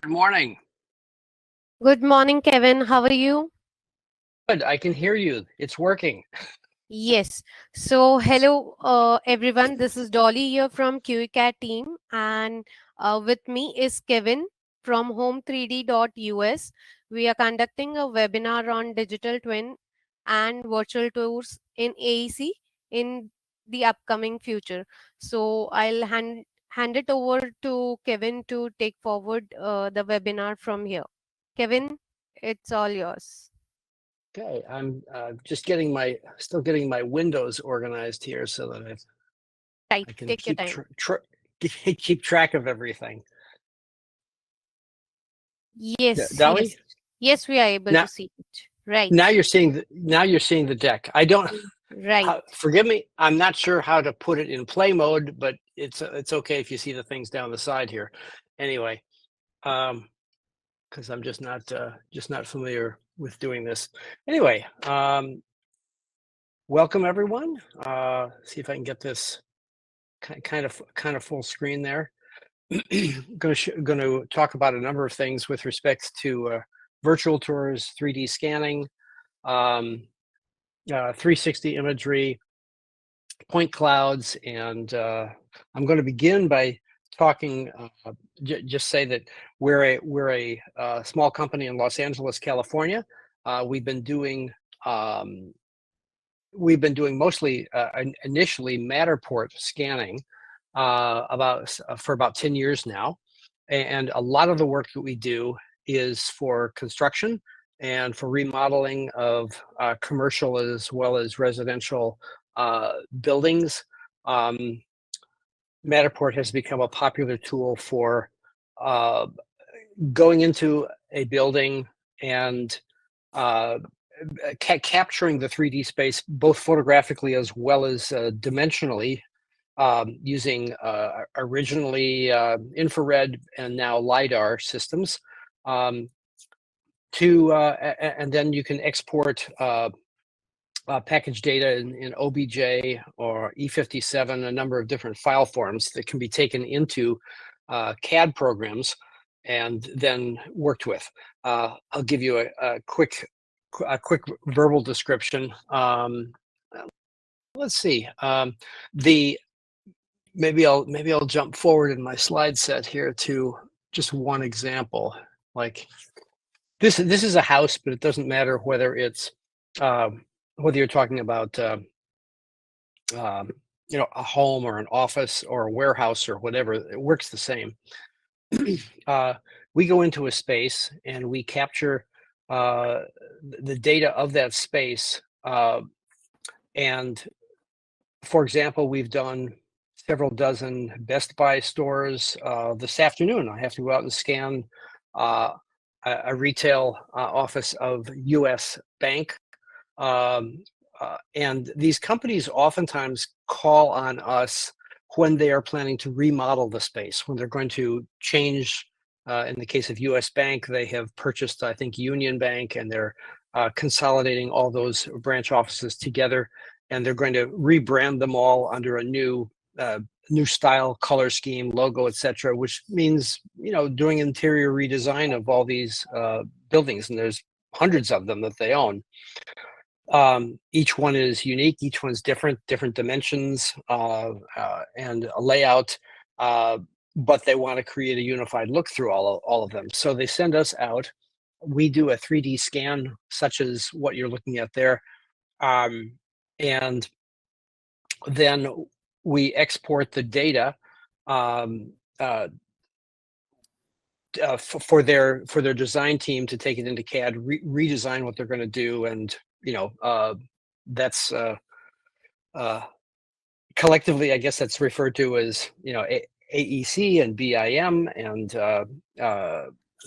Good morning. Good morning, Kevin. How are you? Good, I can hear you. It's working. Yes. So, hello, everyone. This is Dolly here from QeCAD team, and with me is Kevin from Home3D.us. We are conducting a webinar on digital twin and virtual tours in AEC in the upcoming future. So, I'll hand it over to Kevin to take forward the webinar from here. Kevin, it's all yours. Okay, I'm still getting my windows organized here so that Right. I can Take your keep time. keep track of everything. Yes, Dolly, yes, yes, we are able now to see it. Right, now you're seeing the deck. I don't right. forgive me. I'm not sure how to put it in play mode, but it's okay if you see the things down the side here. Anyway, because I'm just not familiar with doing this. Anyway, welcome everyone. See if I can get this kind of full screen there. going to talk about a number of things with respect to virtual tours, 3D scanning, 360 imagery, point clouds, and I'm going to begin by talking. Just say that we're a small company in Los Angeles, California. We've been doing mostly initially Matterport scanning for about 10 years now, and a lot of the work that we do is for construction and for remodeling of commercial as well as residential buildings. Matterport has become a popular tool for going into a building and capturing the 3D space, both photographically as well as dimensionally, using originally infrared and now LiDAR systems. And then you can export package data in OBJ or E57, a number of different file forms that can be taken into CAD programs and then worked with. I'll give you a quick verbal description. Let's see. Maybe I'll jump forward in my slide set here to just one example. Like this is a house, but it doesn't matter whether it's whether you're talking about a home or an office or a warehouse or whatever. It works the same. We go into a space and we capture the data of that space. And for example, we've done several dozen Best Buy stores. This afternoon, I have to go out and scan a retail office of US Bank. And these companies oftentimes call on us when they are planning to remodel the space, when they're going to change. In the case of US Bank, they have purchased, I think, Union Bank, and they're consolidating all those branch offices together, and they're going to rebrand them all under a new style, color scheme, logo, etc., which means doing interior redesign of all these buildings, and there's hundreds of them that they own. Each one is unique, each one's different dimensions and a layout, but they want to create a unified look through all of them. So they send us out. We do a 3D scan, such as what you're looking at there, and then we export the data for their design team to take it into CAD, redesign what they're going to do, and that's collectively, I guess that's referred to as AEC and BIM, and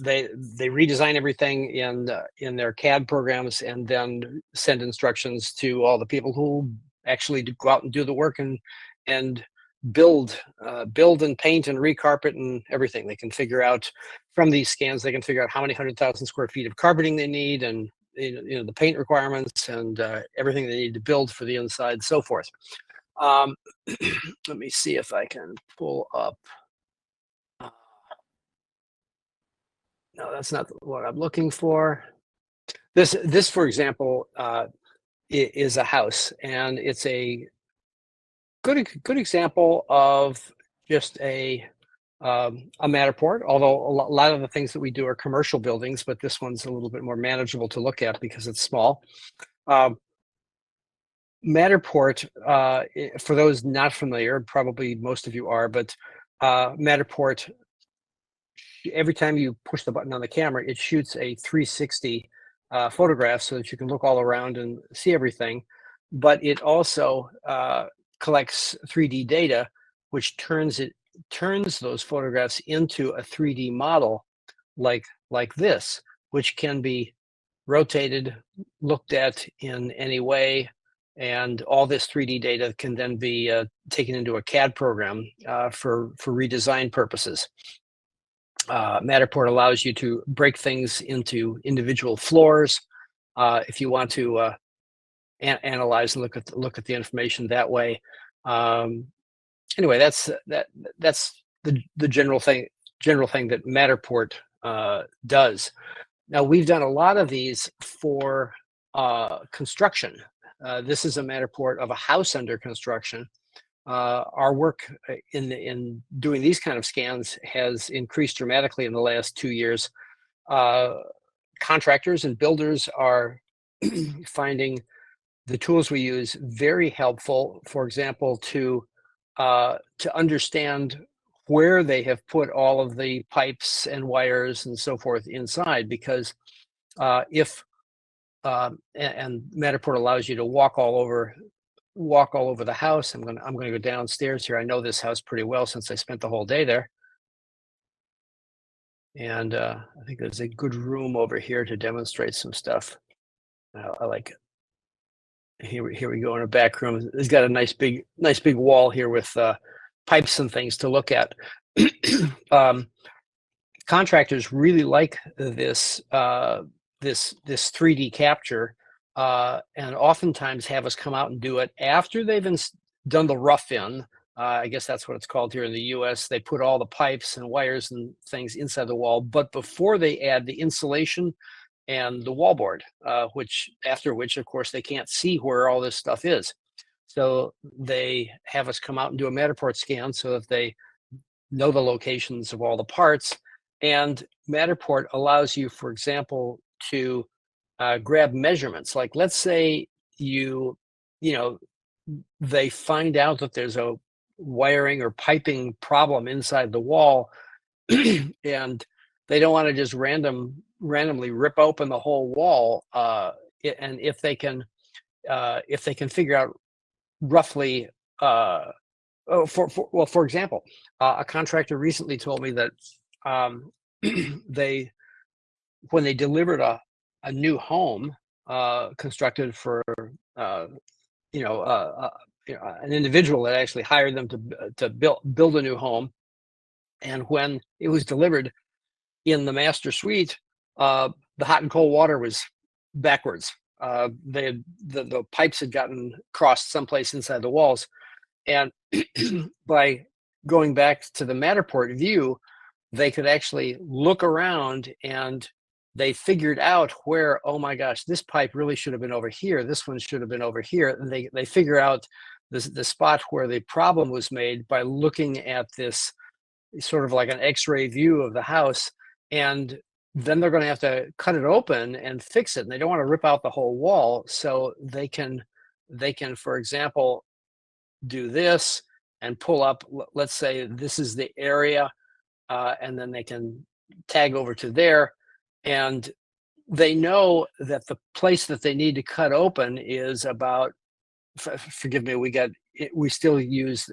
they redesign everything in their CAD programs, and then send instructions to all the people who actually go out and do the work and build and paint and recarpet and everything. They can figure out from these scans, they can figure out how many 100,000 square feet of carpeting they need, and the paint requirements, and everything they need to build for the inside, so forth. Let me see if I can pull up. No, that's not what I'm looking for. This, for example, is a house, and it's a good example of just a Matterport. Although a lot of the things that we do are commercial buildings, but this one's a little bit more manageable to look at because it's small. Um, Matterport, for those not familiar, probably most of you are, but Matterport, every time you push the button on the camera, it shoots a 360 photograph so that you can look all around and see everything. But it also collects 3D data, which turns those photographs into a 3D model like this, which can be rotated, looked at in any way, and all this 3D data can then be taken into a CAD program for redesign purposes. Matterport allows you to break things into individual floors if you want to analyze and look at the information that way. Anyway, that's the general thing that Matterport does. Now, we've done a lot of these for construction. This is a Matterport of a house under construction. Our work in doing these kind of scans has increased dramatically in the last 2 years. Contractors and builders are finding the tools we use very helpful, for example, to understand where they have put all of the pipes and wires and so forth inside, because if and Matterport allows you to walk all over the house. I'm gonna go downstairs here. I know this house pretty well since I spent the whole day there. And I think there's a good room over here to demonstrate some stuff. I like it. Here we go in a back room. It's got a nice big wall here with pipes and things to look at. Contractors really like this 3D capture, and oftentimes have us come out and do it after they've done the rough in. I guess that's what it's called here in the US. They put all the pipes and wires and things inside the wall, but before they add the insulation and the wallboard, after which, of course, they can't see where all this stuff is. So they have us come out and do a Matterport scan so that they know the locations of all the parts. And Matterport allows you, for example, to grab measurements. Like, let's say they find out that there's a wiring or piping problem inside the wall, and they don't want to just randomly rip open the whole wall. And if they can figure out roughly, for example, a contractor recently told me that when they delivered a new home constructed for an individual that actually hired them to build a new home, and when it was delivered in the master suite, the hot and cold water was backwards. The pipes had gotten crossed someplace inside the walls, and by going back to the Matterport view, they could actually look around, and they figured out where, oh my gosh, this pipe really should have been over here. This one should have been over here. And they figure out the spot where the problem was made by looking at this sort of like an X-ray view of the house. And then they're going to have to cut it open and fix it. And they don't want to rip out the whole wall. So they can, for example, do this and pull up, let's say this is the area, and then they can tag over to there. And they know that the place that they need to cut open is about, forgive me, we still use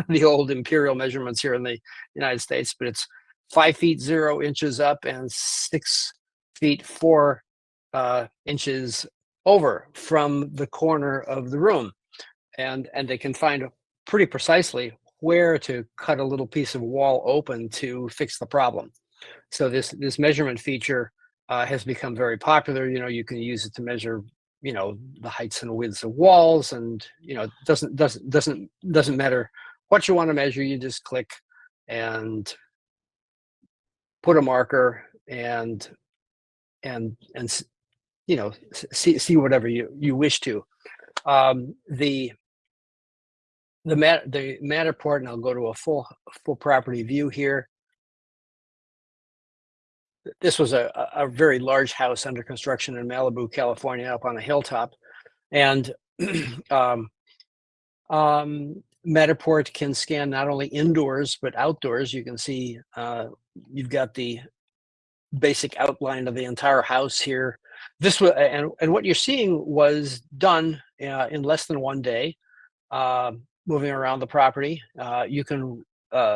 the old imperial measurements here in the United States, but it's 5 feet 0 inches up and 6 feet 4 inches over from the corner of the room. And they can find pretty precisely where to cut a little piece of wall open to fix the problem. So this measurement feature has become very popular. You can use it to measure, the heights and widths of walls, and it doesn't matter what you want to measure. You just click and put a marker and you know, see whatever you wish to. The Matterport, and I'll go to a full property view here. This was a very large house under construction in Malibu, California, up on a hilltop, and Matterport can scan not only indoors but outdoors. You can see you've got the basic outline of the entire house here. This was, and what you're seeing was done in less than 1 day, moving around the property. You can,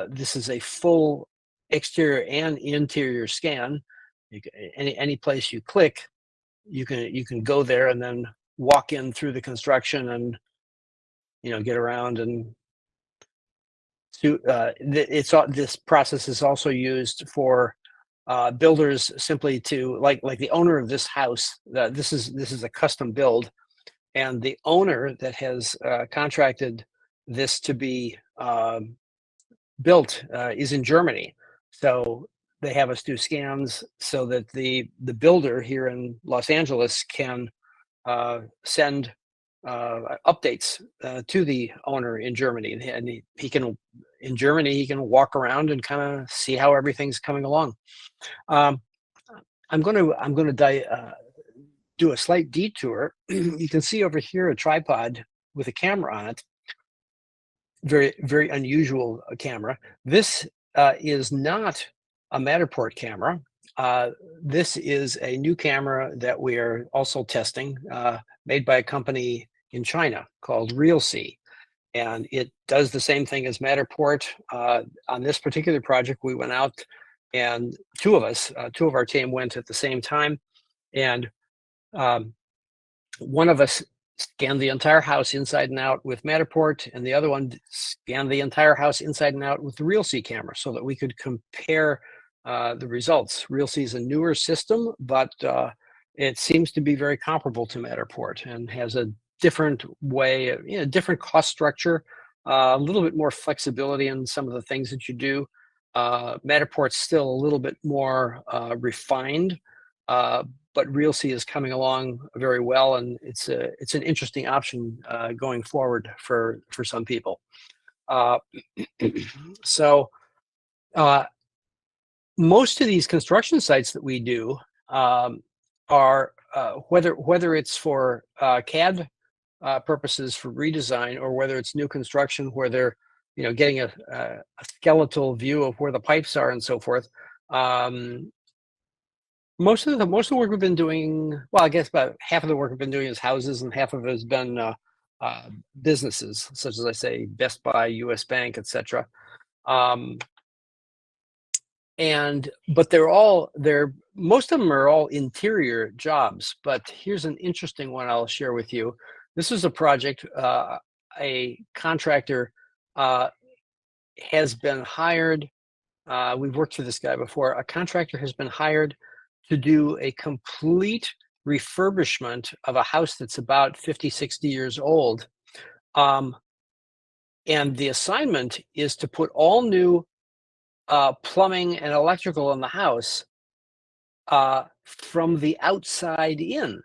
this is a full exterior and interior scan. Any place you click, you can go there and then walk in through the construction and, you know, get around and this process is also used for builders simply to like the owner of this house. This is a custom build, and the owner that has contracted this to be built is in Germany. So they have us do scans so that the builder here in Los Angeles can send updates to the owner in Germany, and he can, in Germany, he can walk around and kind of see how everything's coming along. I'm going to do a slight detour. You can see over here a tripod with a camera on it. Very, very unusual camera. This is not a Matterport camera. This is a new camera that we are also testing, made by a company in China called RealC. And it does the same thing as Matterport. On this particular project, we went out, and two of our team went at the same time. And one of us scanned the entire house inside and out with Matterport, and the other one scanned the entire house inside and out with the RealC camera so that we could compare the results. RealC is a newer system, but it seems to be very comparable to Matterport and has a different way, different cost structure, a little bit more flexibility in some of the things that you do. Matterport's still a little bit more refined, but RealC is coming along very well, and it's an interesting option going forward for some people. So most of these construction sites that we do are whether it's for CAD purposes for redesign, or whether it's new construction where they're getting a skeletal view of where the pipes are and so forth. Most of the work we've been doing, well, I guess about half of the work we've been doing is houses, and half of it has been businesses, such as I say, Best Buy, US Bank, etc. But most of them are all interior jobs. But here's an interesting one I'll share with you. This is a project, a contractor has been hired. We've worked for this guy before. A contractor has been hired to do a complete refurbishment of a house that's about 50, 60 years old. And the assignment is to put all new plumbing and electrical in the house from the outside in.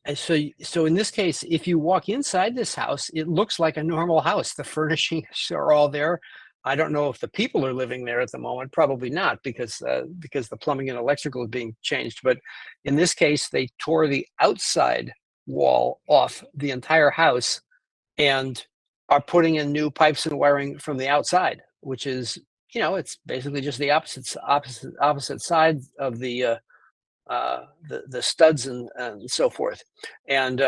And so in this case, if you walk inside this house, it looks like a normal house. The furnishings are all there. I don't know if the people are living there at the moment. Probably not, because the plumbing and electrical is being changed. But in this case, they tore the outside wall off the entire house and are putting in new pipes and wiring from the outside, which is, it's basically just the opposite side of the studs and so forth. And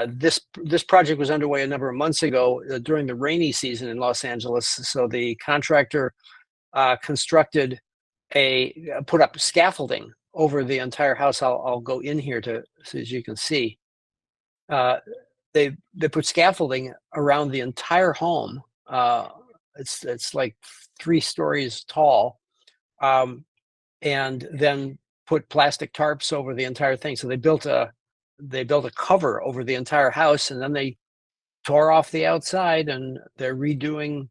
this project was underway a number of months ago during the rainy season in Los Angeles. So the contractor put up scaffolding over the entire house. I'll go in here so as you can see. They put scaffolding around the entire home. It's like 3 stories tall, and then put plastic tarps over the entire thing. So they built a cover over the entire house, and then they tore off the outside, and they're redoing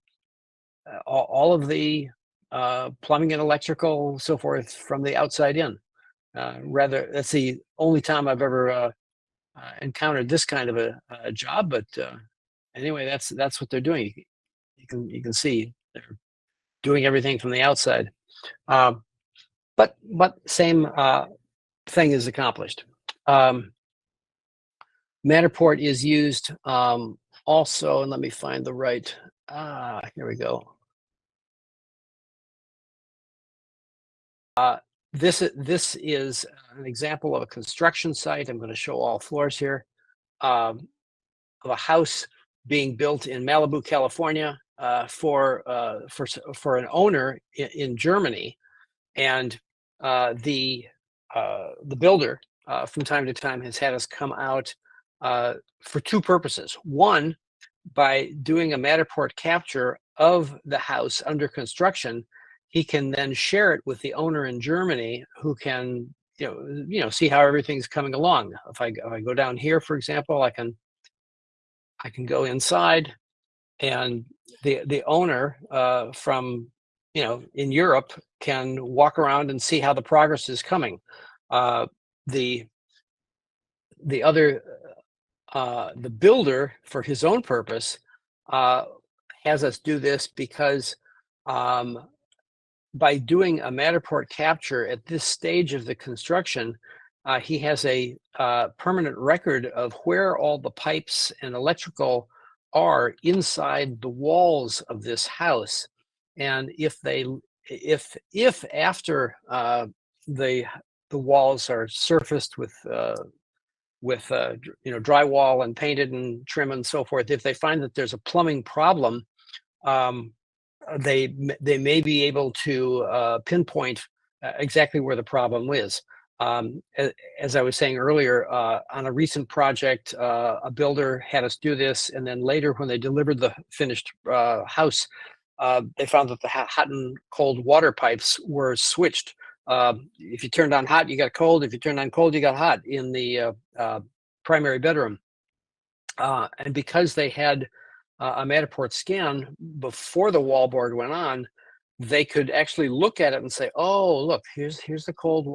all of the plumbing and electrical, so forth, from the outside in. That's the only time I've ever encountered this kind of a job. But anyway, that's what they're doing. You can see they're doing everything from the outside. But same thing is accomplished. Matterport is used also, and let me find the right. Here we go. This is an example of a construction site. I'm going to show all floors here, of a house being built in Malibu, California, for an owner in Germany, and the builder from time to time has had us come out for two purposes. One, by doing a Matterport capture of the house under construction, he can then share it with the owner in Germany, who can see how everything's coming along. If I go down here, for example, I can go inside, and the owner from in Europe can walk around and see how the progress is coming. The builder, for his own purpose, has us do this because by doing a Matterport capture at this stage of the construction, he has a permanent record of where all the pipes and electrical are inside the walls of this house. And if after the walls are surfaced with drywall and painted and trim and so forth, if they find that there's a plumbing problem, they may be able to pinpoint exactly where the problem is. As I was saying earlier, on a recent project, a builder had us do this, and then later, when they delivered the finished house, they found that the hot and cold water pipes were switched. If you turned on hot, you got cold. If you turned on cold, you got hot in the primary bedroom. And because they had a Matterport scan before the wallboard went on, they could actually look at it and say, "Oh, look, here's the cold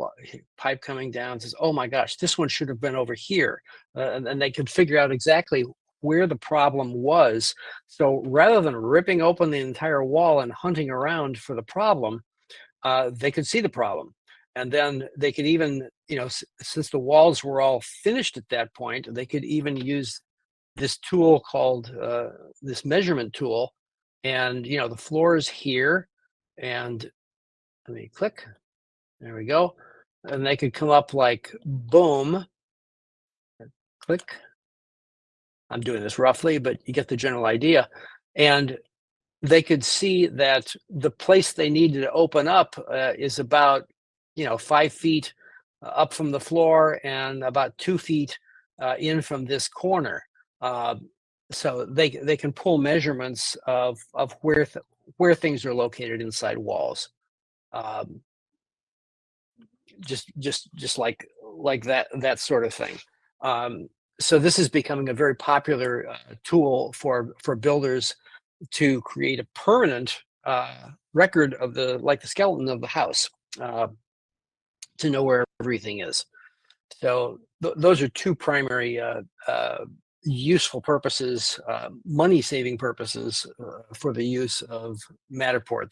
pipe coming down." Says, "Oh my gosh, this one should have been over here," and they could figure out exactly where the problem was. So rather than ripping open the entire wall and hunting around for the problem, they could see the problem, and then they could even, since the walls were all finished at that point, they could even use this tool called this measurement tool, and the floor is here, and let me click. There we go. And they could come up like boom, click. I'm doing this roughly, but you get the general idea. And they could see that the place they needed to open up is about 5 feet up from the floor and about 2 feet in from this corner. So they can pull measurements of where things are located inside walls. Just like that sort of thing. So this is becoming a very popular tool for builders to create a permanent record of the skeleton of the house, to know where everything is. So those are two primary useful purposes, money-saving purposes for the use of Matterport.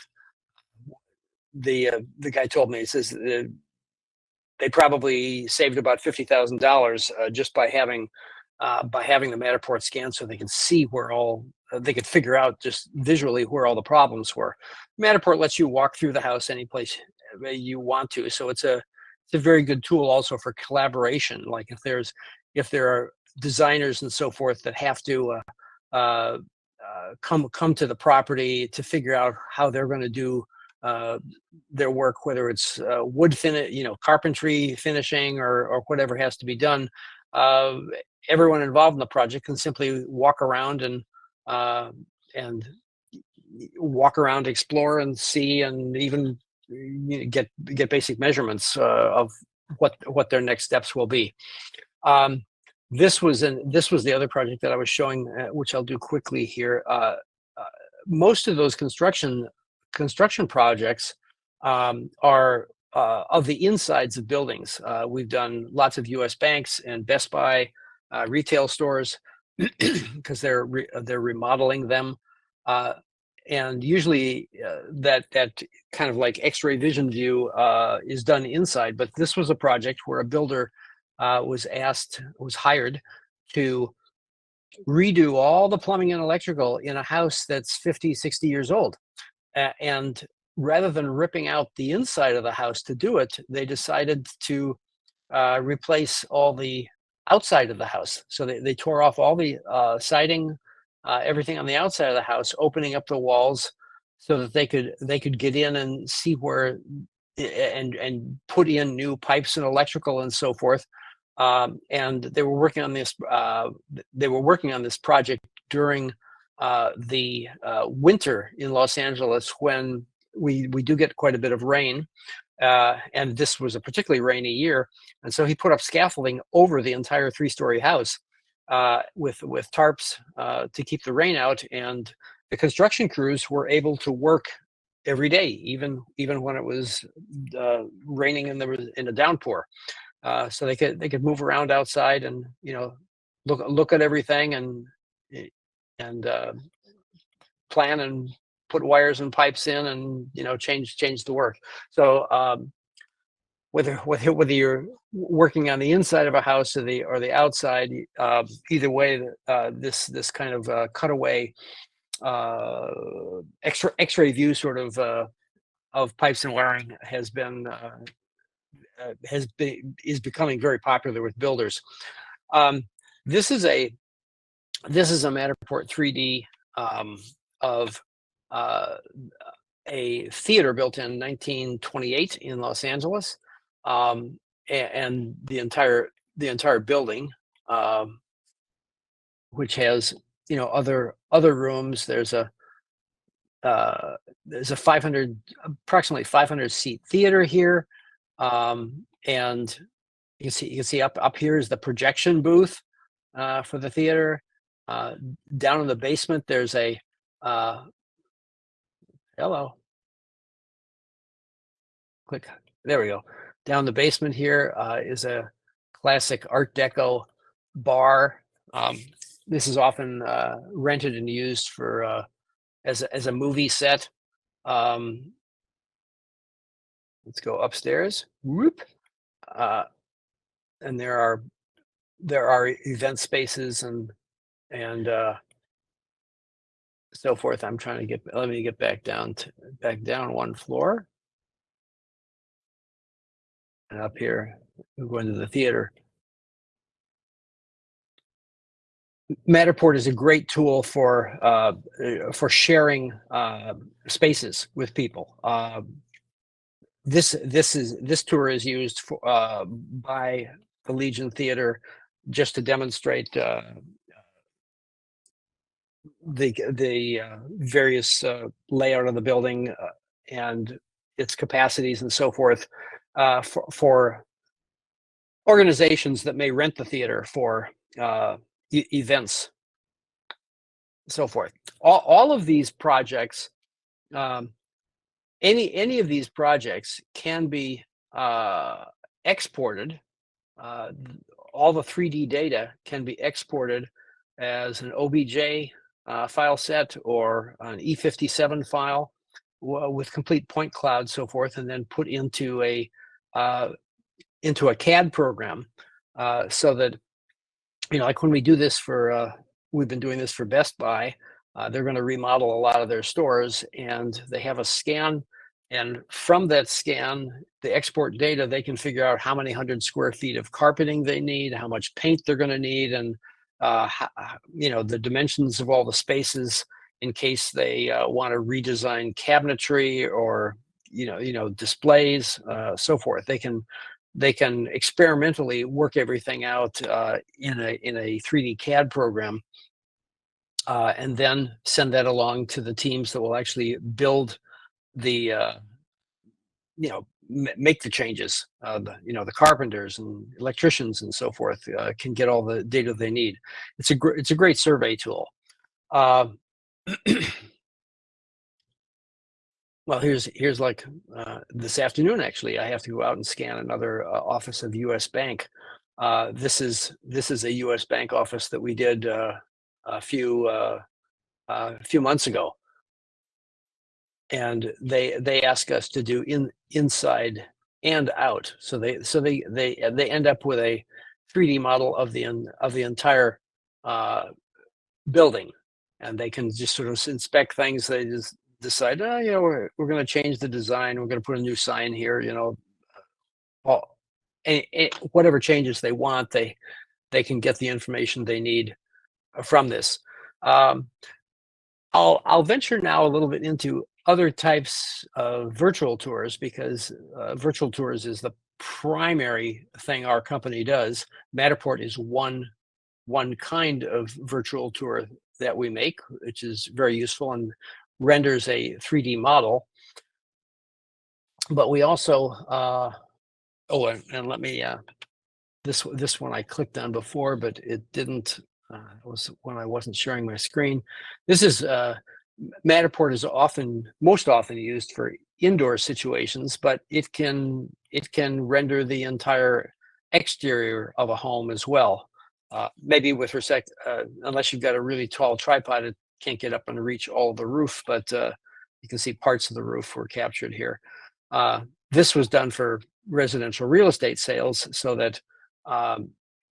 The guy told me, he says they probably saved about $50,000 just by having the Matterport scan, so they could see where they could figure out just visually where all the problems were. Matterport lets you walk through the house any place you want to, so it's a very good tool also for collaboration. Like if there are designers and so forth that have to come to the property to figure out how they're going to do their work, whether it's wood carpentry finishing or whatever has to be done. Everyone involved in the project can simply walk around and explore and see, and even get basic measurements of what their next steps will be. This was the other project that I was showing, which I'll do quickly here. Most of those construction construction projects are of the insides of buildings. We've done lots of U.S. banks and Best Buy retail stores because they're remodeling them, and usually that kind of like X-ray vision view is done inside. But this was a project where a builder was hired to redo all the plumbing and electrical in a house that's 50, 60 years old. And rather than ripping out the inside of the house to do it, they decided to replace all the outside of the house. So they tore off all the siding, everything on the outside of the house, opening up the walls so that they could get in and see where and put in new pipes and electrical and so forth. And they were working on this. They were working on this project during the winter in Los Angeles, when we do get quite a bit of rain, and this was a particularly rainy year. And so he put up scaffolding over the entire 3-story house with tarps to keep the rain out. And the construction crews were able to work every day, even when it was raining and there was in a downpour. So they could move around outside and look at everything and plan and put wires and pipes in and change the work. So whether you're working on the inside of a house or the outside, either way, this kind of cutaway X-ray view sort of pipes and wiring is becoming very popular with builders. This is a Matterport 3D of a theater built in 1928 in Los Angeles, and the entire building, which has other rooms. There's a approximately 500 seat theater here, and you can see up here is the projection booth for the theater. Down in the basement, there's a hello. Click. There we go. Down the basement here is a classic Art Deco bar. This is often rented and used for as a movie set. Let's go upstairs. Whoop. And there are event spaces and so forth. I'm trying to let me get back down one floor. And up here, we're going to the theater. Matterport is a great tool for sharing spaces with people. This tour is used by the Legion Theater just to demonstrate the various layout of the building and its capacities and so forth, for organizations that may rent the theater for events, so forth. All of these projects, any of these projects can be exported. All the 3D data can be exported as an OBJ file set or an E57 file with complete point cloud, so forth, and then put into a CAD program, so that like when we do this for we've been doing this for Best Buy. They're going to remodel a lot of their stores, and they have a scan, and from that scan, the export data, they can figure out how many 100 square feet of carpeting they need, how much paint they're going to need, and the dimensions of all the spaces in case they want to redesign cabinetry or displays, so forth. They can experimentally work everything out in a 3D CAD program, and then send that along to the teams that will actually build the make the changes. The carpenters and electricians and so forth can get all the data they need. It's a great survey tool. Well, here's like this afternoon. Actually, I have to go out and scan another office of U.S. Bank. This is a U.S. Bank office that we did a few months ago, and they ask us to do inside and out. So they end up with a 3D model of the entire building, and they can just sort of inspect things. They just decide, oh, we're going to change the design. We're going to put a new sign here. All, whatever changes they want, they can get the information they need from this. Um, I'll venture now a little bit into other types of virtual tours, because virtual tours is the primary thing our company does. Matterport is one kind of virtual tour that we make, which is very useful and renders a 3D model. But we also, and let me, this one I clicked on before, but it didn't, it was when I wasn't sharing my screen. This is, Matterport is most often used for indoor situations, but it can render the entire exterior of a home as well. Maybe with respect, unless you've got a really tall tripod, it can't get up and reach all of the roof, but you can see parts of the roof were captured here. This was done for residential real estate sales, so that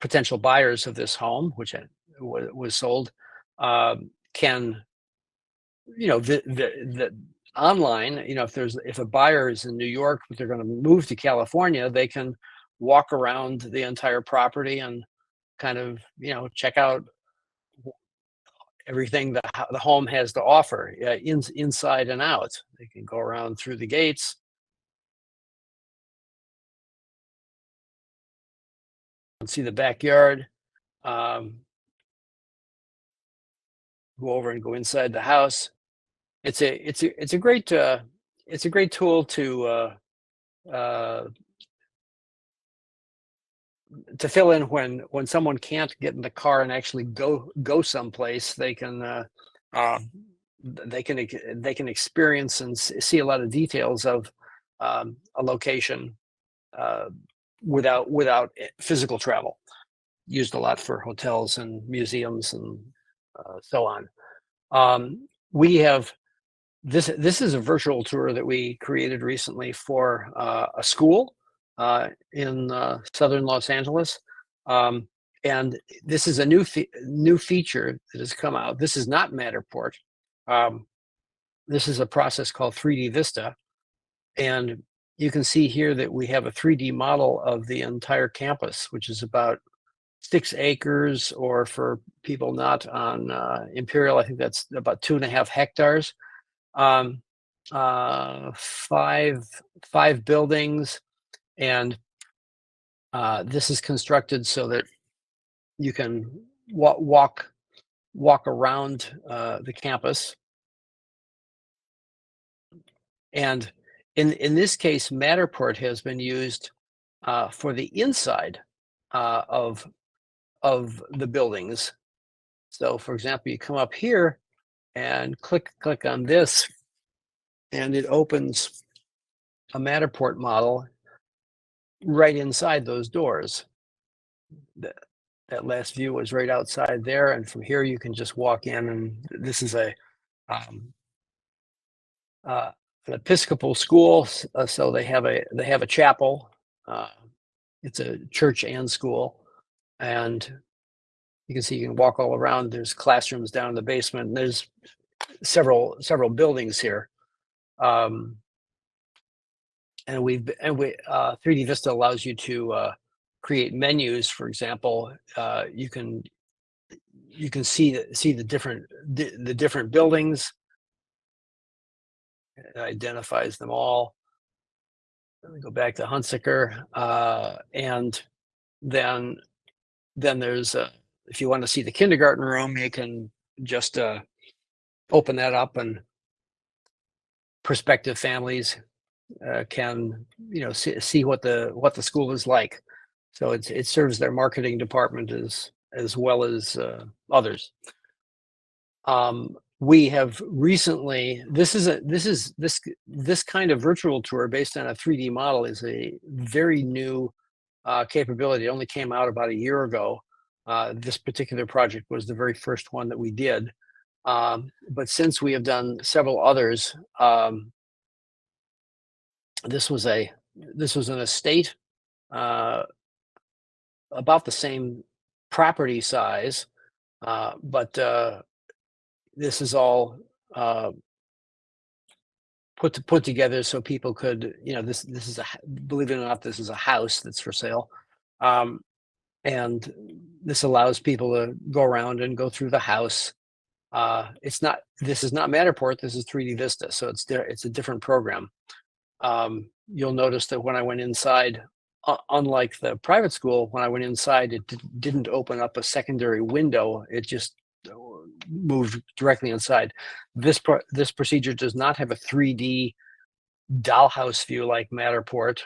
potential buyers of this home, which was sold, can, the online, if a buyer is in New York, but they're going to move to California, they can walk around the entire property and kind of, check out everything the home has to offer, inside and out. They can go around through the gates and see the backyard, go over and go inside the house. It's a great tool to fill in when someone can't get in the car and actually go someplace. They can experience and see a lot of details of a location without physical travel. Used a lot for hotels and museums and so on. We have this is a virtual tour that we created recently for a school in southern Los Angeles, and this is a new feature that has come out. This is not Matterport. This is a process called 3D Vista, and you can see here that we have a 3D model of the entire campus, which is about 6 acres, or for people not on Imperial, I think that's about 2.5 hectares. Five buildings, and this is constructed so that you can walk around the campus. And in this case, Matterport has been used for the inside of the buildings. So, for example, you come up here and click on this, and it opens a Matterport model right inside those doors. That last view was right outside there, and from here you can just walk in. And this is an Episcopal school, so they have a chapel. It's a church and school, and you can see you can walk all around. There's classrooms down in the basement, and there's several buildings here. And 3D Vista allows you to create menus. For example, you can see the different buildings. It identifies them all. Let me go back to Hunsaker, and then there's if you want to see the kindergarten room, you can just open that up, and prospective families can see what the school is like. So it serves their marketing department as well as others. we have recently, this kind of virtual tour based on a 3D model is a very new capability. It only came out about a year ago. This particular project was the very first one that we did. But since we have done several others, this was an estate about the same property size, but this is all put together so people could, this is believe it or not, this is a house that's for sale, and this allows people to go around and go through the house. This is not Matterport. This is 3D Vista, so it's a different program. You'll notice that when I went inside, unlike the private school, when I went inside, it didn't open up a secondary window. It just moved directly inside. This procedure does not have a 3D dollhouse view like Matterport.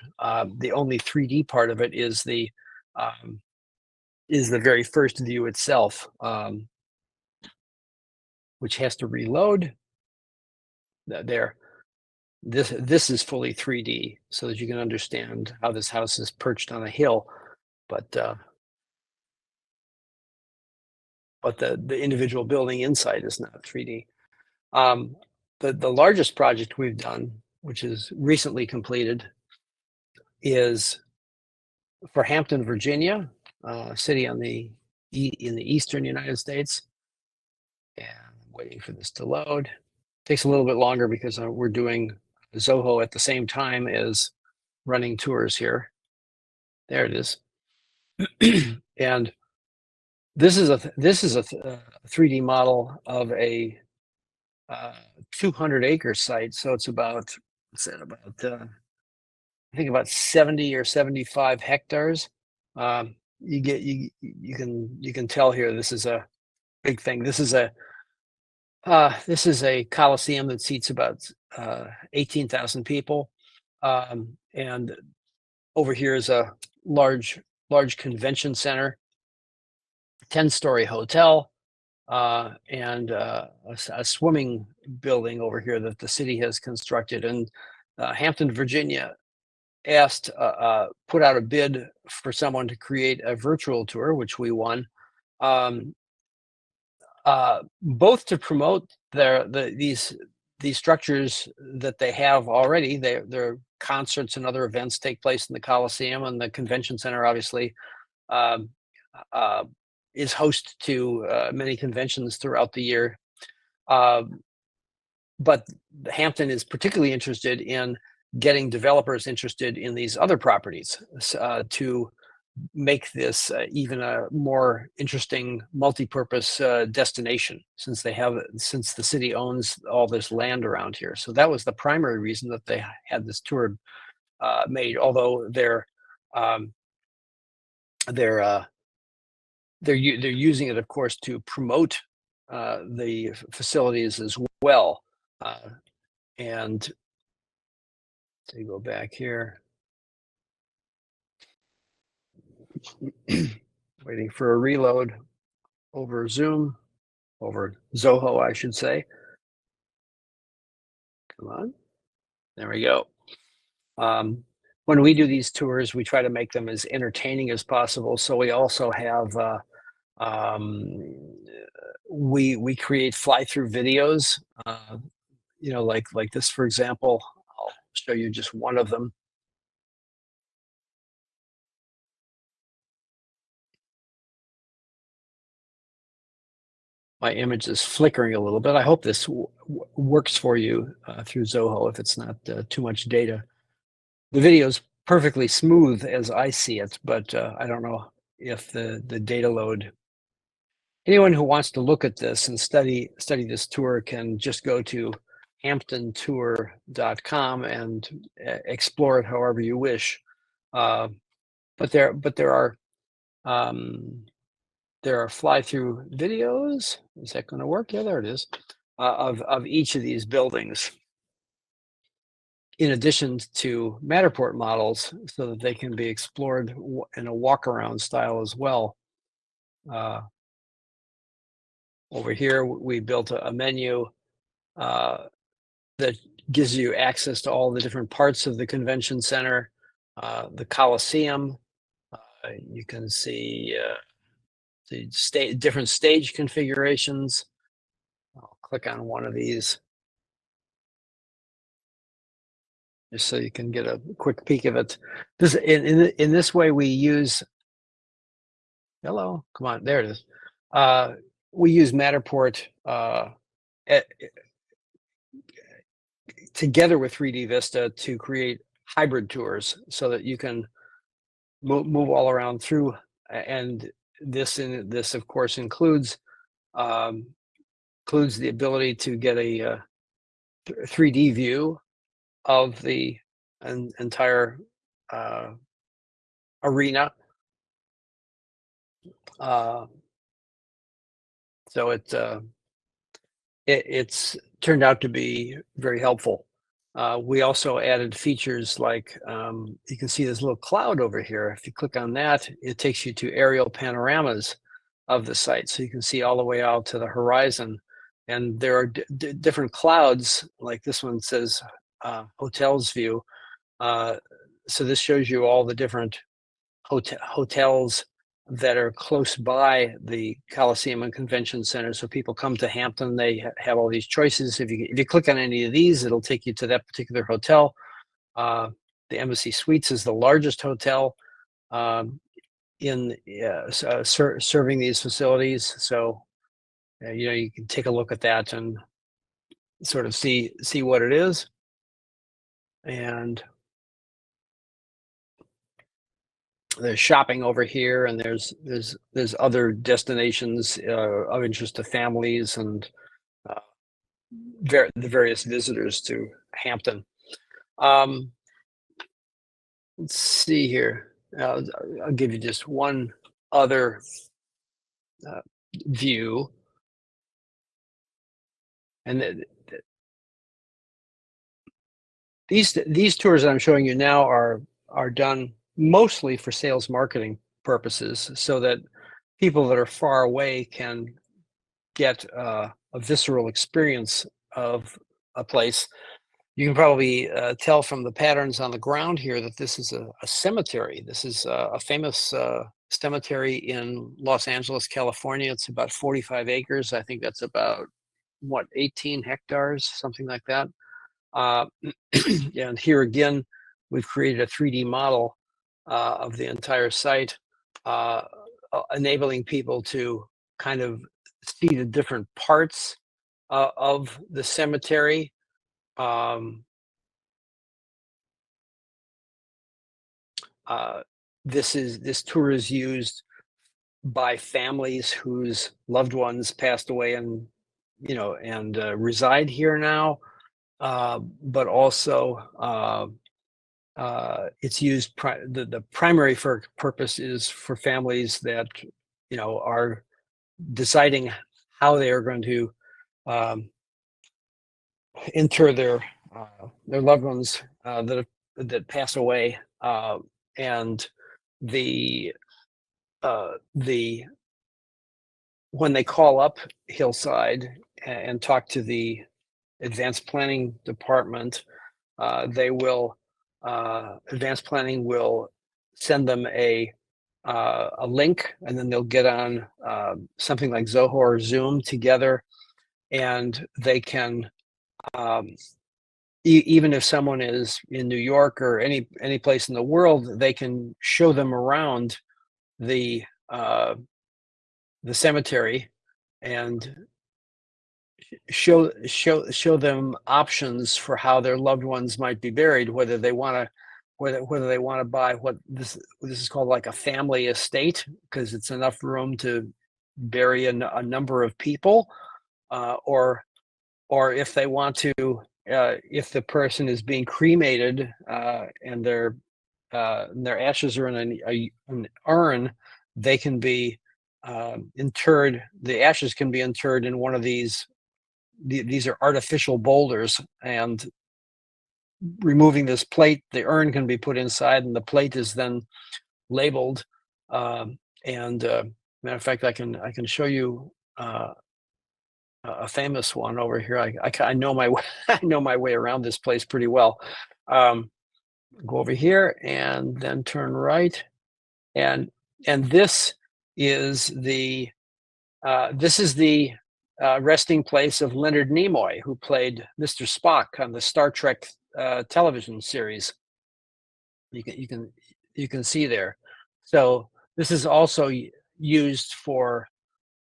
The only 3D part of it is the very first view itself, which has to reload. There. This is fully 3D so that you can understand how this house is perched on a hill, but the individual building inside is not 3D. The largest project we've done, which is recently completed, is for Hampton, Virginia, a city in the eastern United States. And I'm waiting for this to load. Takes a little bit longer because we're doing Zoho at the same time as running tours here. There it is. And this is a 3D model of a 200-acre site. So it's about, I think about 70 or 75 hectares. You can tell here this is a big thing. This is a coliseum that seats about 18,000 people, and over here is a large convention center, 10-story hotel, and a swimming building over here that the city has constructed. And Hampton, Virginia put out a bid for someone to create a virtual tour, which we won, both to promote these structures that they have already. Their concerts and other events take place in the Coliseum, and the convention center obviously is host to many conventions throughout the year. But Hampton is particularly interested in getting developers interested in these other properties to make this even a more interesting multi-purpose destination, since the city owns all this land around here. So that was the primary reason that they had this tour made. Although they're using it, of course, to promote the facilities as well. And to go back here. Waiting for a reload over Zoom, over Zoho, I should say. Come on. There we go. When we do these tours, we try to make them as entertaining as possible. So we also have, we create fly-through videos, like this, for example. I'll show you just one of them. My image is flickering a little bit. I hope this works for you through Zoho if it's not too much data. The video is perfectly smooth as I see it, but I don't know if the data load. Anyone who wants to look at this and study this tour can just go to hamptontour.com and explore it however you wish. But there are fly-through videos. Is that going to work? Yeah, there it is. Of each of these buildings, in addition to Matterport models, so that they can be explored in a walk-around style as well. Over here, we built a menu that gives you access to all the different parts of the convention center, the Coliseum. You can see the different stage configurations. I'll click on one of these just so you can get a quick peek of it. This in this way we use. Hello, come on, there it is. We use Matterport together with 3D Vista to create hybrid tours so that you can move all around through. And this of course includes the ability to get a 3D view of the entire arena. So it's turned out to be very helpful. We also added features like you can see this little cloud over here. If you click on that, it takes you to aerial panoramas of the site, so you can see all the way out to the horizon. And there are different clouds, like this one says hotels view. So this shows you all the different hotels that are close by the Coliseum and Convention Center. So people come to Hampton, they have all these choices. If you click on any of these, it'll take you to that particular hotel. The Embassy Suites is the largest hotel in serving these facilities. So you can take a look at that and sort of see what it is. And there's shopping over here, and there's other destinations of interest to families and the various visitors to Hampton. Let's see here. I'll give you just one other view, and these tours that I'm showing you now are done mostly for sales marketing purposes, so that people that are far away can get a visceral experience of a place. You can probably tell from the patterns on the ground here that this is a cemetery. This is a famous cemetery in Los Angeles, California. It's about 45 acres. I think that's about, 18 hectares, something like that. And here again, we've created a 3D model of the entire site, enabling people to kind of see the different parts of the cemetery. This tour is used by families whose loved ones passed away and reside here now, but also it's used the primary purpose is for families that are deciding how they are going to inter their loved ones that pass away, and when they call up Hillside and talk to the advanced planning department, advanced planning will send them a link, and then they'll get on something like Zoho or Zoom together, and they can even if someone is in New York or any place in the world, they can show them around the cemetery and show them options for how their loved ones might be buried, whether they want to buy what this is called, like a family estate, because it's enough room to bury a number of people, or if they want to, if the person is being cremated and their ashes are in an urn, they can be interred. The ashes can be interred in one of these. These are artificial boulders, and removing this plate, the urn can be put inside, and the plate is then labeled. Matter of fact, I can show you a famous one over here. I know my way, I know my way around this place pretty well. Go over here and then turn right, and this is the resting place of Leonard Nimoy, who played Mr. Spock on the Star Trek television series. You can see there. So this is also used for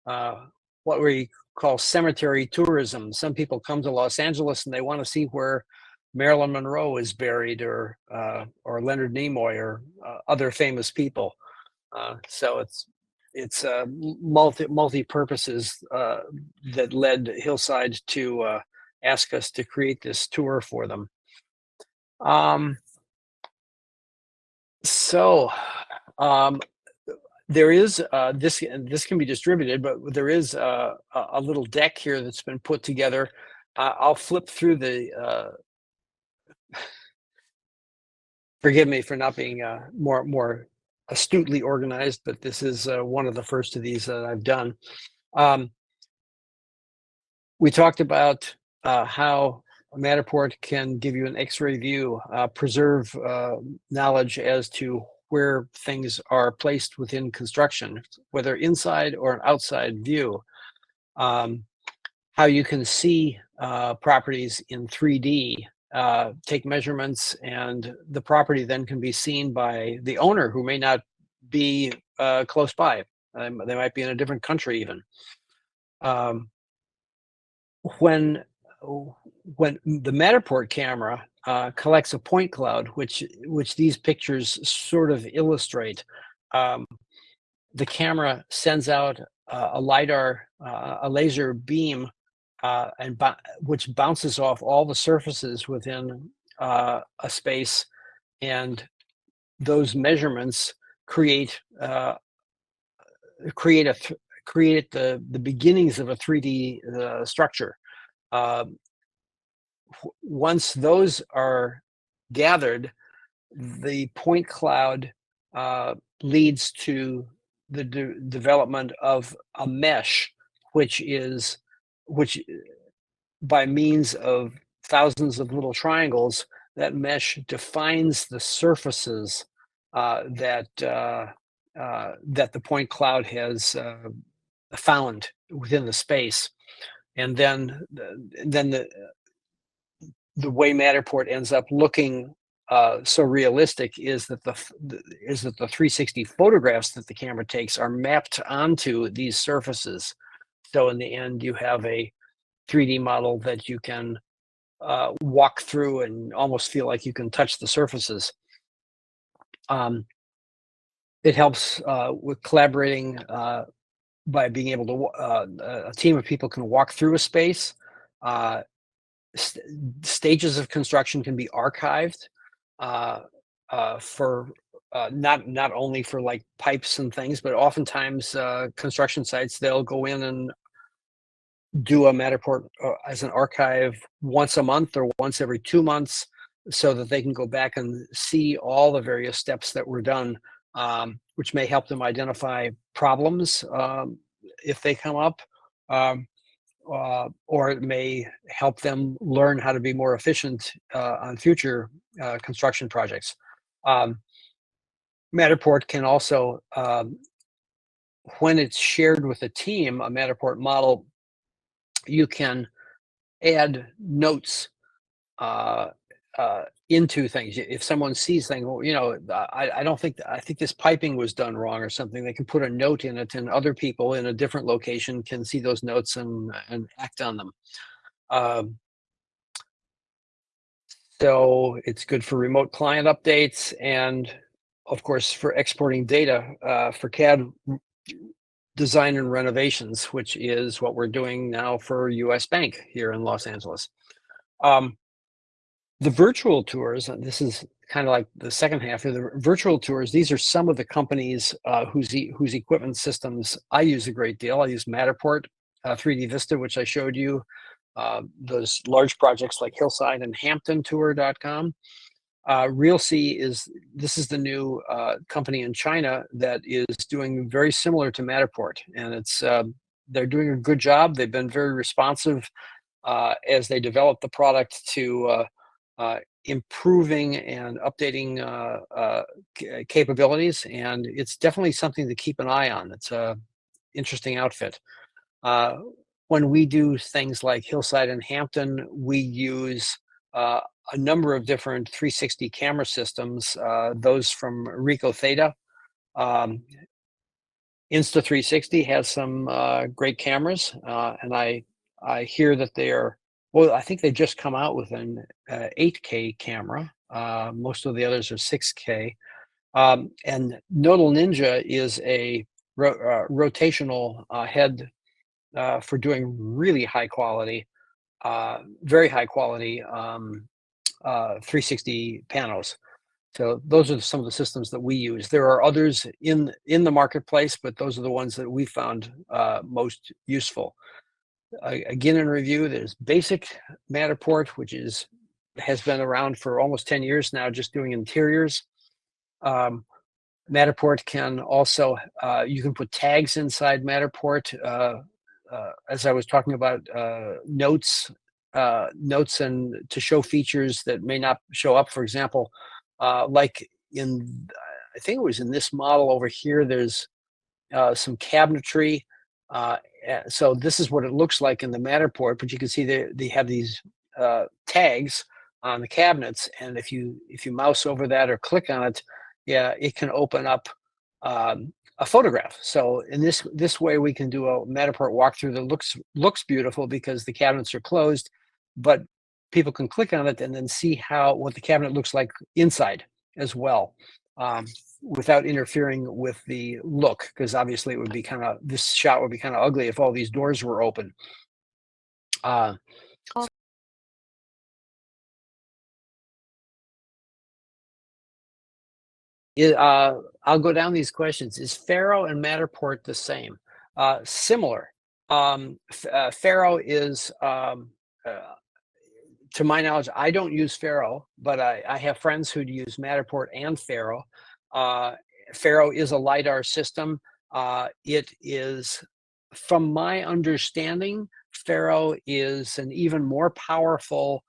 what we call cemetery tourism. Some people come to Los Angeles and they want to see where Marilyn Monroe is buried, or Leonard Nimoy, or other famous people. So it's multi purposes that led Hillside to ask us to create this tour for them. There is this can be distributed, but there is a little deck here that's been put together. I'll flip through the. Forgive me for not being more astutely organized, but this is one of the first of these that I've done. We talked about how Matterport can give you an X-ray view, preserve knowledge as to where things are placed within construction, whether inside or an outside view. How you can see properties in 3D, take measurements, and the property then can be seen by the owner, who may not be close by. They might be in a different country even. When the Matterport camera collects a point cloud, which these pictures sort of illustrate, the camera sends out a LiDAR, a laser beam, which bounces off all the surfaces within a space, and those measurements create the beginnings of a 3D structure. Once those are gathered, the point cloud leads to the development of a mesh, which by means of thousands of little triangles, that mesh defines the surfaces that the point cloud has found within the space. And then the way Matterport ends up looking so realistic is that the 360 photographs that the camera takes are mapped onto these surfaces. So in the end, you have a 3D model that you can walk through and almost feel like you can touch the surfaces. It helps with collaborating by being able to, a team of people can walk through a space. Stages of construction can be archived for not only for like pipes and things, but oftentimes construction sites, they'll go in and do a Matterport as an archive once a month or once every 2 months, so that they can go back and see all the various steps that were done, which may help them identify problems if they come up, or it may help them learn how to be more efficient on future construction projects. Matterport can also, when it's shared with a team, a Matterport model, you can add notes into things. If someone sees things, well, I think this piping was done wrong or something, they can put a note in it, and other people in a different location can see those notes and act on them. So it's good for remote client updates, and of course for exporting data for CAD design and renovations, which is what we're doing now for US Bank here in Los Angeles. The virtual tours, and this is kind of like the second half of the virtual tours. These are some of the companies whose equipment systems I use a great deal. I use Matterport, 3D Vista, which I showed you, those large projects like Hillside and HamptonTour.com. RealC is the new company in China that is doing very similar to Matterport, and it's they're doing a good job. They've been very responsive as they develop the product to improving and updating capabilities, and it's definitely something to keep an eye on. It's a interesting outfit. Uh, when we do things like Hillside and Hampton, we use a number of different 360 camera systems, those from Ricoh Theta. Um, Insta360 has some great cameras, and I hear that they are, well, I think they just come out with an 8K camera. Most of the others are 6K. And Nodal Ninja is a rotational head for doing really high quality, very high quality 360 panos. So those are some of the systems that we use. There are others in the marketplace, but those are the ones that we found most useful. Again, in review, there's basic Matterport, which has been around for almost 10 years now, just doing interiors. Matterport can also, you can put tags inside Matterport. As I was talking about notes and to show features that may not show up. For example, like I think it was in this model over here, there's some cabinetry. So this is what it looks like in the Matterport, but you can see they have these tags on the cabinets, and if you mouse over that or click on it, yeah, it can open up a photograph. So in this way, we can do a Matterport walkthrough that looks beautiful because the cabinets are closed, but people can click on it and then see what the cabinet looks like inside as well, without interfering with the look, because obviously it would be this shot would be kind of ugly if all these doors were open. I'll go down these questions. Is Faro and Matterport the same? Similar. Faro is, to my knowledge, I don't use Faro, but I have friends who use Matterport and Faro. Faro is a LiDAR system. It is, from my understanding, Faro is an even more powerful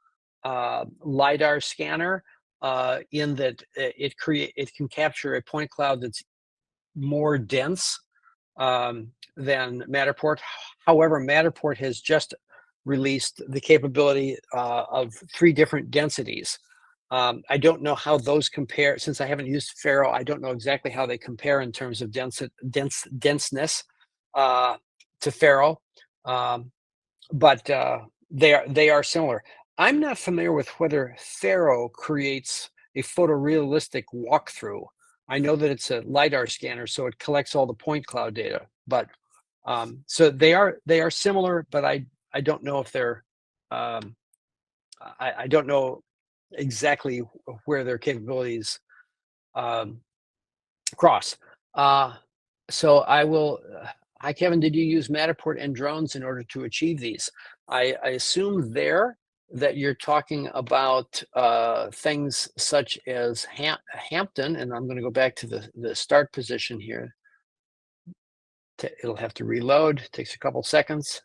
LiDAR scanner, in that it can capture a point cloud that's more dense than Matterport. However, Matterport has just released the capability of 3 different densities. I don't know how those compare. Since I haven't used Faro, I don't know exactly how they compare in terms of denseness to Faro, but they are similar. I'm not familiar with whether Faro creates a photorealistic walkthrough. I know that it's a LiDAR scanner, so it collects all the point cloud data. But so they are similar, but I don't know if they're I don't know exactly where their capabilities cross. So I will. Hi, Kevin. Did you use Matterport and drones in order to achieve these? I assume that you're talking about things such as Hampton, and I'm going to go back to the start position here. It'll have to reload. It takes a couple seconds.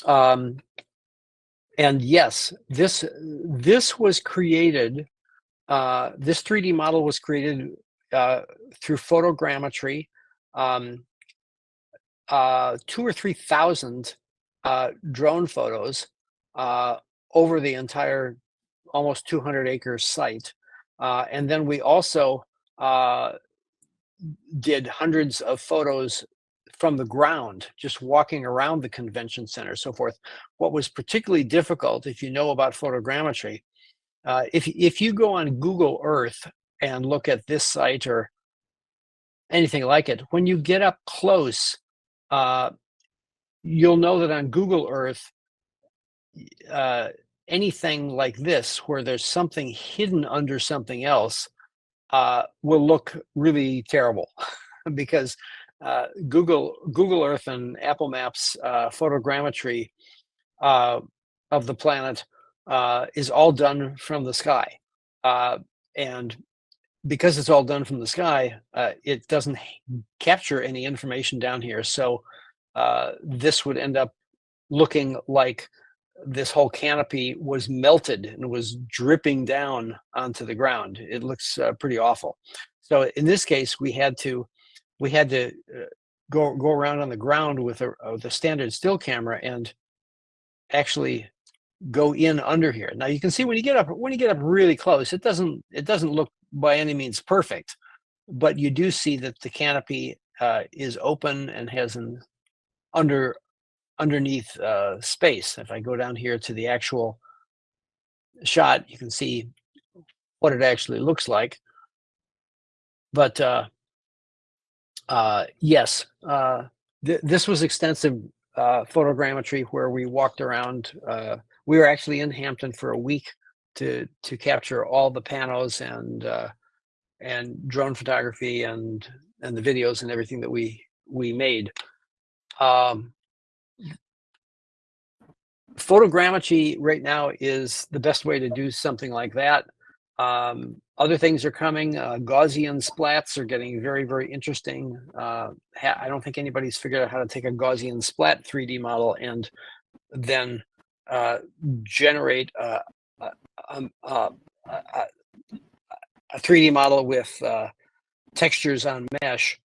And yes, this was created. This 3D model was created through photogrammetry. 2,000 or 3,000 drone photos over the entire almost 200-acre site. And then we also did hundreds of photos from the ground, just walking around the convention center, so forth. What was particularly difficult, if you know about photogrammetry, if you go on Google Earth and look at this site or anything like it, when you get up close, you'll know that on Google Earth, anything like this, where there's something hidden under something else, will look really terrible because Google Earth and Apple Maps photogrammetry of the planet is all done from the sky. And because it's all done from the sky, it doesn't capture any information down here. So this would end up looking like this whole canopy was melted and was dripping down onto the ground. It looks pretty awful. So in this case, we had to go around on the ground with the standard still camera and actually go in under here. Now you can see when you get up really close, it doesn't look by any means perfect, but you do see that the canopy is open and has an underneath space. If I go down here to the actual shot, you can see what it actually looks like. But yes, this was extensive photogrammetry where we walked around. We were actually in Hampton for a week to capture all the panos and drone photography and the videos and everything that we made. Photogrammetry right now is the best way to do something like that. Other things are coming. Gaussian splats are getting very, very interesting. I don't think anybody's figured out how to take a Gaussian splat 3D model and then generate a 3D model with textures on mesh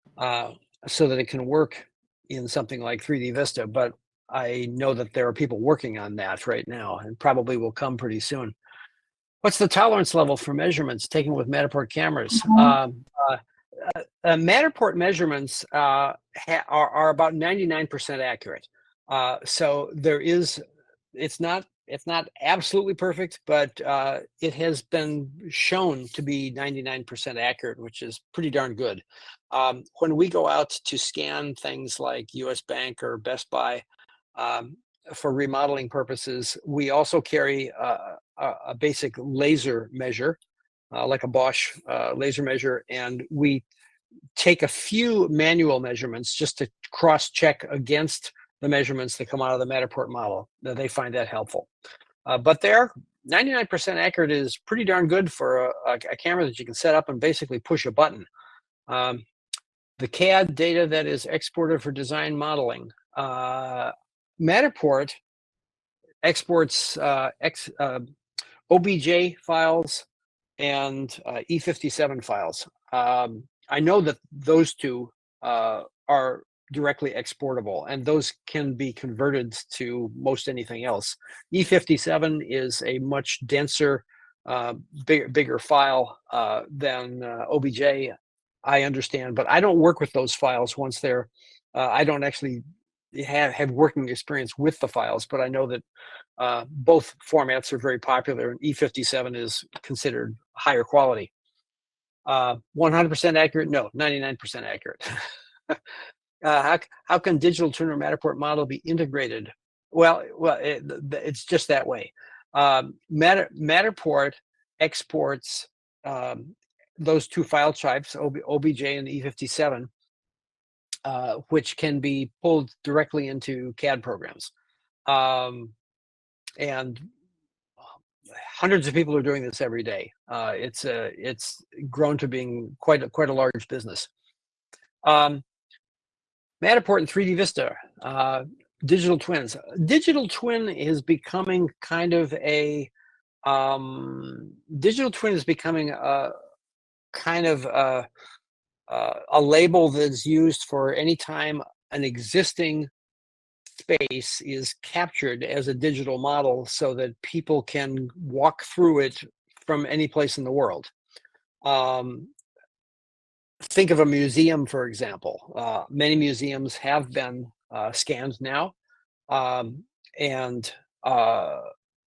so that it can work in something like 3D Vista. But I know that there are people working on that right now and probably will come pretty soon. What's the tolerance level for measurements taken with Matterport cameras? Matterport measurements are about 99% accurate. So it's not absolutely perfect, but it has been shown to be 99% accurate, which is pretty darn good. When we go out to scan things like US Bank or Best Buy, for remodeling purposes, we also carry a basic laser measure, like a Bosch laser measure, and we take a few manual measurements just to cross-check against the measurements that come out of the Matterport model. They find that helpful. But 99% accurate is pretty darn good for a camera that you can set up and basically push a button. The CAD data that is exported for design modeling. Matterport exports OBJ files and E57 files. I know that those two are directly exportable, and those can be converted to most anything else. E57 is a much denser, bigger file than OBJ, I understand, but I don't work with those files once they're, I don't actually have working experience with the files, but I know that both formats are very popular, and E57 is considered higher quality. 100% accurate? No, 99% accurate. How can digital twin or Matterport model be integrated? Well, it's just that way. Matterport exports those two file types, OBJ and E57, which can be pulled directly into CAD programs. And hundreds of people are doing this every day. It's grown to being quite a large business. Matterport and 3D Vista, digital twins. Digital twin is becoming kind of a a label that's used for any time an existing space is captured as a digital model so that people can walk through it from any place in the world. Think of a museum, for example. Many museums have been scanned now, and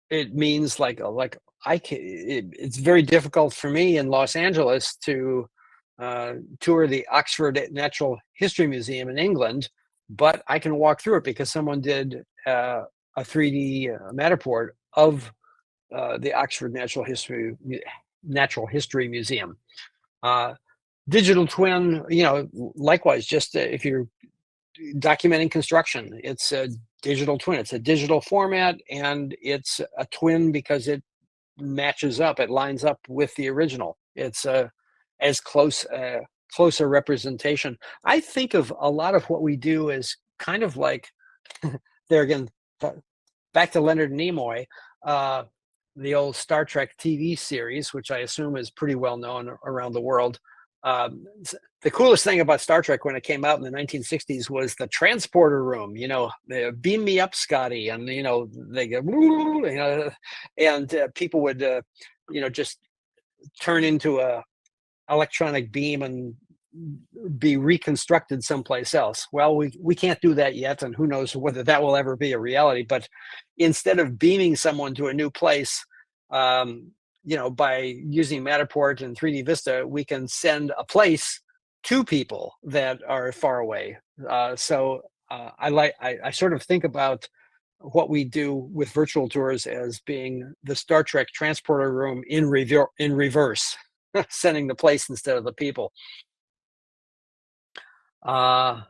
it means it's very difficult for me in Los Angeles to tour the Oxford Natural History Museum in England, but I can walk through it because someone did a 3D Matterport of the Oxford Natural History Museum. Digital twin, likewise, just if you're documenting construction, it's a digital twin. It's a digital format, and it's a twin because it matches up. It lines up with the original. It's as close a representation. I think of a lot of what we do as kind of like, there again, back to Leonard Nimoy, the old Star Trek TV series, which I assume is pretty well known around the world. The coolest thing about Star Trek when it came out in the 1960s was the transporter room. They beam me up, Scotty, and they go, and people would just turn into a electronic beam and be reconstructed someplace else. Well, we can't do that yet, and who knows whether that will ever be a reality. But instead of beaming someone to a new place, by using Matterport and 3D Vista, we can send a place to people that are far away. I sort of think about what we do with virtual tours as being the Star Trek transporter room in reverse, sending the place instead of the people. The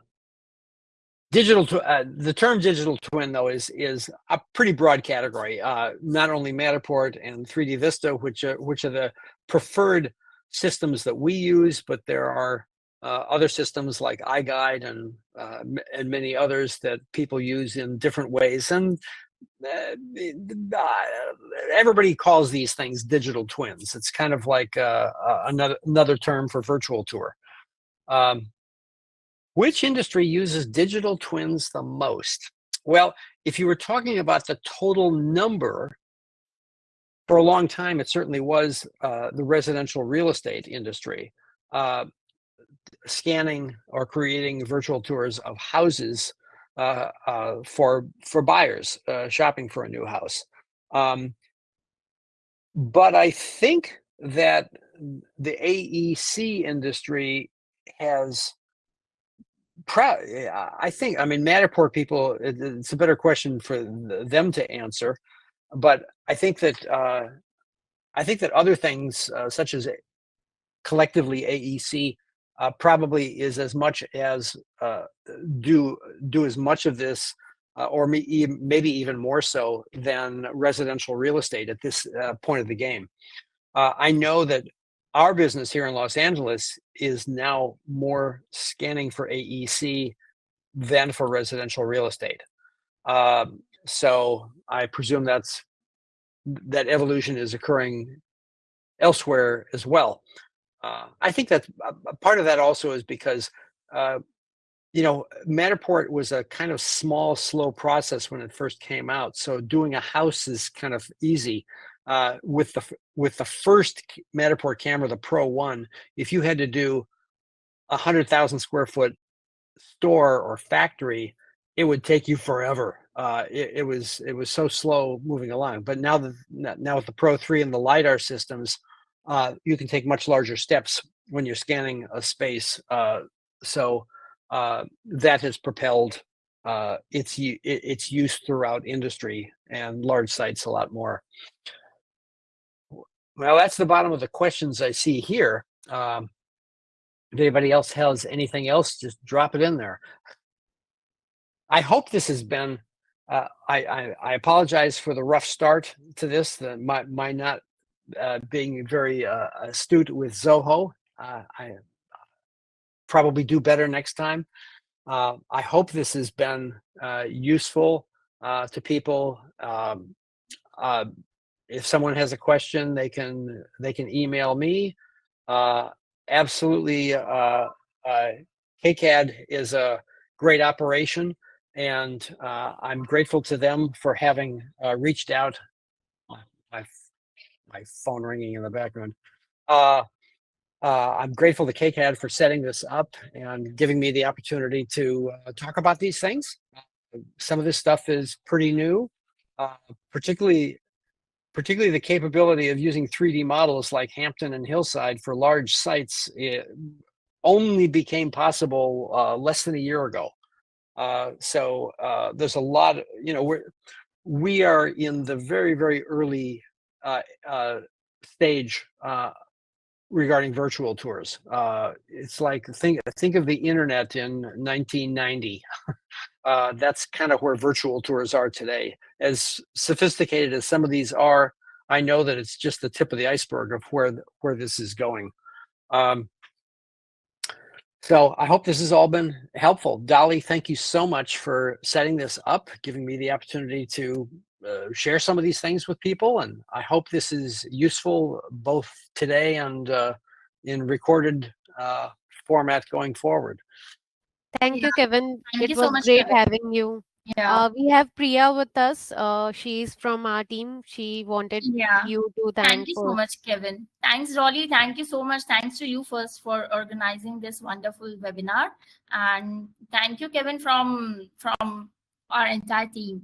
term digital twin, though, is a pretty broad category. Not only Matterport and 3D Vista, which are the preferred systems that we use, but there are other systems like iGuide and many others that people use in different ways. And everybody calls these things digital twins. It's kind of like another term for virtual tour. Which industry uses digital twins the most? Well, if you were talking about the total number, for a long time, it certainly was the residential real estate industry, scanning or creating virtual tours of houses for buyers shopping for a new house. But I think that the AEC industry has Matterport people, it's a better question for them to answer, but I think that other things such as collectively AEC probably is as much as do as much of this or maybe even more so than residential real estate at this point of the game. I know that our business here in Los Angeles is now more scanning for AEC than for residential real estate. So I presume that evolution is occurring elsewhere as well. I think that a part of that also is because, Matterport was a kind of small, slow process when it first came out. So doing a house is kind of easy. With the first Matterport camera, the Pro 1, if you had to do 100,000 square foot store or factory, it would take you forever. It was so slow moving along. But now with the Pro 3 and the LiDAR systems, you can take much larger steps when you're scanning a space. So that has propelled its use throughout industry and large sites a lot more. Well, that's the bottom of the questions I see here. If anybody else has anything else, just drop it in there. I hope this has been, I apologize for the rough start to this, my not being very astute with Zoho. I probably do better next time. I hope this has been useful to people. If someone has a question, they can email me. Absolutely, QeCAD is a great operation, and I'm grateful to them for having reached out. My phone ringing in the background. I'm grateful to QeCAD for setting this up and giving me the opportunity to talk about these things. Some of this stuff is pretty new, particularly the capability of using 3D models like Hampton and Hillside for large sites. It only became possible less than a year ago. So there's a lot of, we are in the very, very early stage regarding virtual tours. It's like, think of the internet in 1990. That's kind of where virtual tours are today. As sophisticated as some of these are, I know that it's just the tip of the iceberg of where this is going. So I hope this has all been helpful. Dolly, thank you so much for setting this up, giving me the opportunity to share some of these things with people. And I hope this is useful both today and in recorded format going forward. Thank Yeah, you, Kevin. thank It you so was much, great Kevin. having you. Yeah, We have Priya with us. She's from our team. She wanted yeah. you to Thank thank you so for. much, Kevin. Thanks, Rolly. Thank you so much. Thanks to you first for organizing this wonderful webinar. And thank you, Kevin, from our entire team.